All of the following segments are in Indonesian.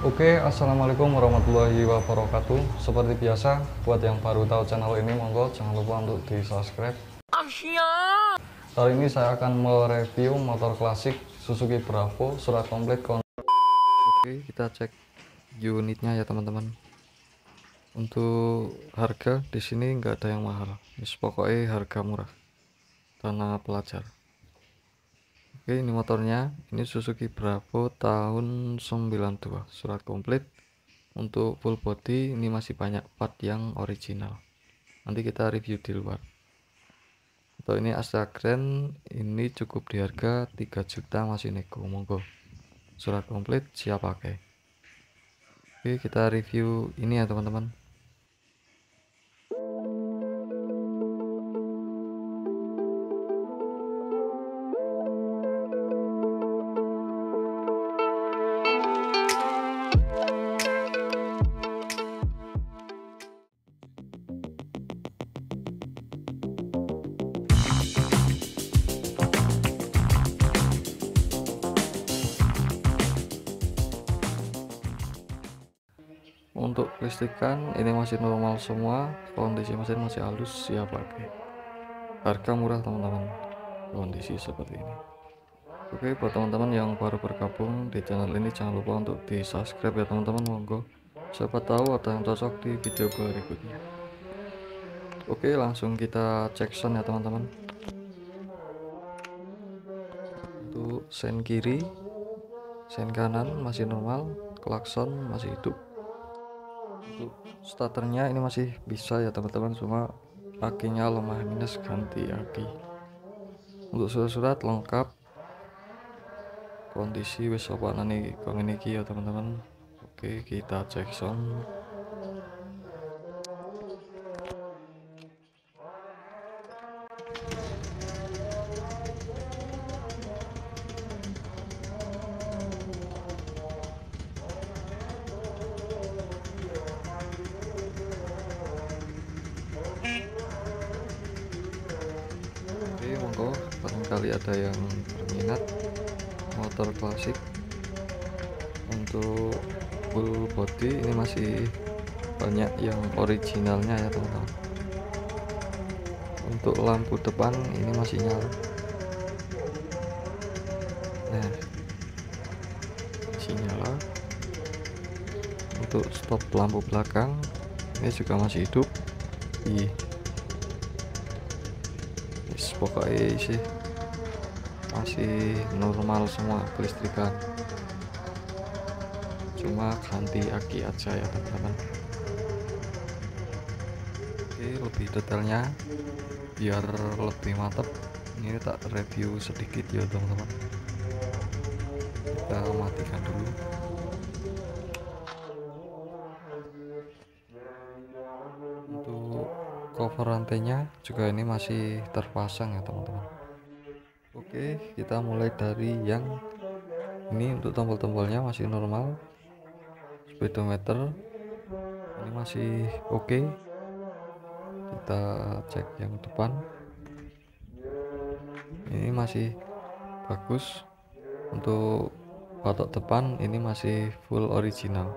Oke, assalamualaikum warahmatullahi wabarakatuh. Seperti biasa, buat yang baru tahu channel ini, monggo jangan lupa untuk di subscribe. Kali ini saya akan mereview motor klasik Suzuki Bravo surat komplit. Oke, kita cek unitnya ya teman-teman. Untuk harga di sini nggak ada yang mahal. Ini pokoknya harga murah. Tanah pelajar. Oke, ini motornya. Ini Suzuki Bravo tahun 92, surat komplit. Untuk full body ini masih banyak part yang original. Nanti kita review di luar. Untuk ini Astra Grand ini cukup di harga 3 juta masih nego, monggo. Surat komplit siap pakai. Oke, kita review ini ya teman-teman. Untuk listrikan ini masih normal semua, kondisi mesin masih halus, siap pakai. Harga murah teman-teman, kondisi seperti ini. Oke, buat teman-teman yang baru bergabung di channel ini jangan lupa untuk di subscribe ya teman-teman, monggo. Siapa tahu ada yang cocok di video berikutnya. Oke, langsung kita cek sound ya teman-teman. Untuk sen kiri, sen kanan masih normal, klakson masih hidup. Untuk starternya ini masih bisa ya teman-teman, cuma akinya lemah minus, ganti aki. Untuk surat-surat lengkap, kondisi wis sopanan nih kong ini ya teman-teman. Oke, kita cek sound. Oke, monggo barangkali ada yang berminat motor klasik. Untuk full body ini masih banyak yang originalnya ya teman-teman. Untuk lampu depan ini masih nyala. Nah, masih nyala. Untuk stop lampu belakang ini juga masih hidup. Pokoknya sih masih normal semua kelistrikan, cuma ganti aki aja ya teman-teman. Oke, lebih detailnya biar lebih mantap ini tak review sedikit ya teman-teman. Kita matikan dulu. Untuk cover rantainya juga ini masih terpasang ya teman-teman. Oke, kita mulai dari yang ini. Untuk tombol-tombolnya masih normal, speedometer ini masih oke. Kita cek yang depan, ini masih bagus. Untuk batok depan ini masih full original,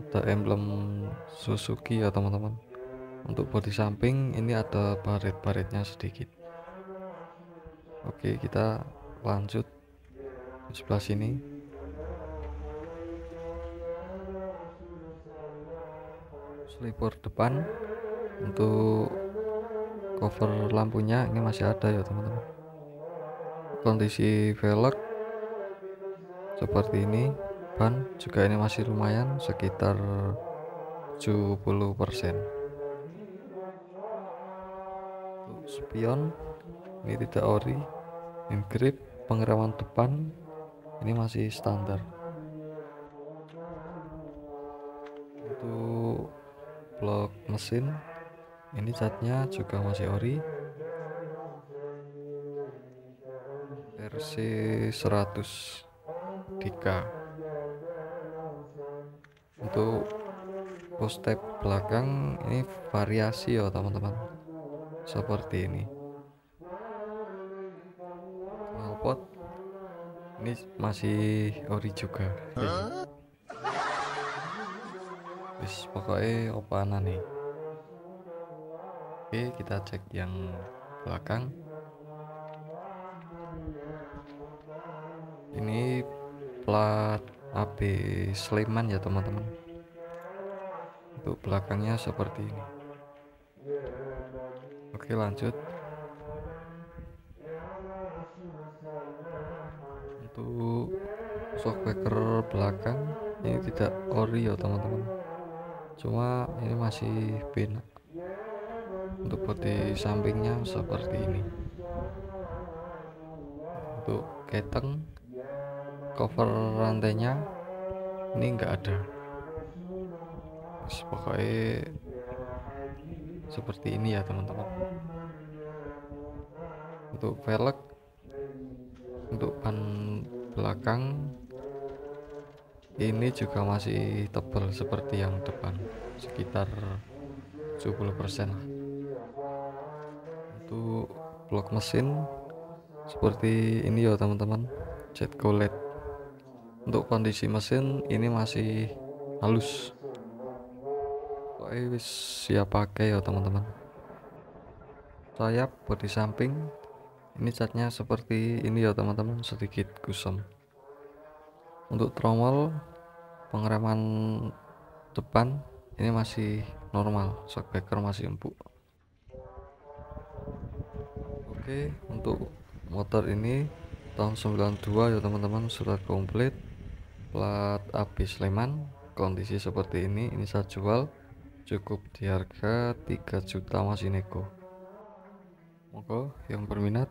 ada emblem Suzuki ya teman-teman. Untuk bodi samping ini ada baret-baretnya sedikit. Oke, kita lanjut di sebelah sini. Sliper depan, untuk cover lampunya ini masih ada ya teman-teman. Kondisi velg seperti ini. Ban juga ini masih lumayan, sekitar 70%. Untuk spion ini tidak ori. In grip, pengereman depan ini masih standar. Untuk blok mesin ini catnya juga masih ori, versi 100 DK. Untuk post tab belakang ini variasi ya teman-teman, seperti ini. Knalpot Ini masih ori juga. Wis pokoknya opana nih. Oke, kita cek yang belakang. Ini plat AB Sleman ya teman-teman. Untuk belakangnya seperti ini. Oke, lanjut. Untuk shockbreaker belakang ini tidak ori ya teman-teman, cuma ini masih pin. Untuk bodi sampingnya seperti ini. Untuk keteng cover rantainya ini enggak ada. Pokoknya seperti ini ya teman-teman. Untuk velg untuk ban belakang ini juga masih tebal seperti yang depan, sekitar 70% lah. Untuk blok mesin seperti ini ya teman-teman, jet cooled. Untuk kondisi mesin ini masih halus, pokoknya wis siap pakai ya teman-teman. Sayap bodi samping ini catnya seperti ini ya teman-teman, sedikit kusam. Untuk tromol pengereman depan ini masih normal, shockbreaker masih empuk. Oke, untuk motor ini tahun 92 ya teman-teman, sudah komplit, plat AB Sleman, kondisi seperti ini saya jual cukup di harga 3 juta masih nego. Monggo yang berminat.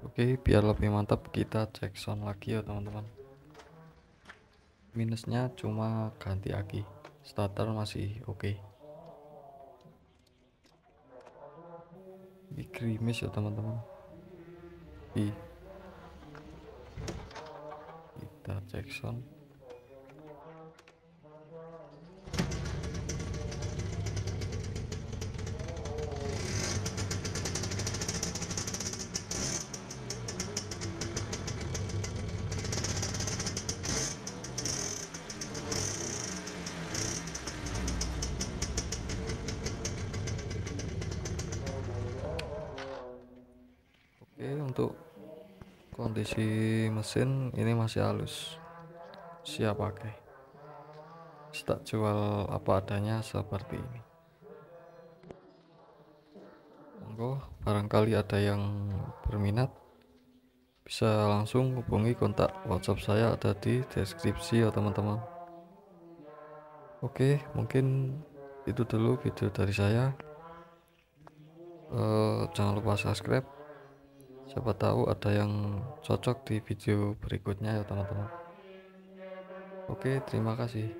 Oke, biar lebih mantap kita cek sound lagi ya teman-teman. Minusnya cuma ganti aki, starter masih oke. Ini gerimis ya teman-teman. Kita cek sound. Oke, untuk kondisi mesin ini masih halus, siap pakai. Tak jual apa adanya seperti ini. Monggo barangkali ada yang berminat bisa langsung hubungi, kontak WhatsApp saya ada di deskripsi ya teman-teman. Oke, mungkin itu dulu video dari saya. Jangan lupa subscribe, siapa tahu ada yang cocok di video berikutnya ya teman-teman. Oke, terima kasih.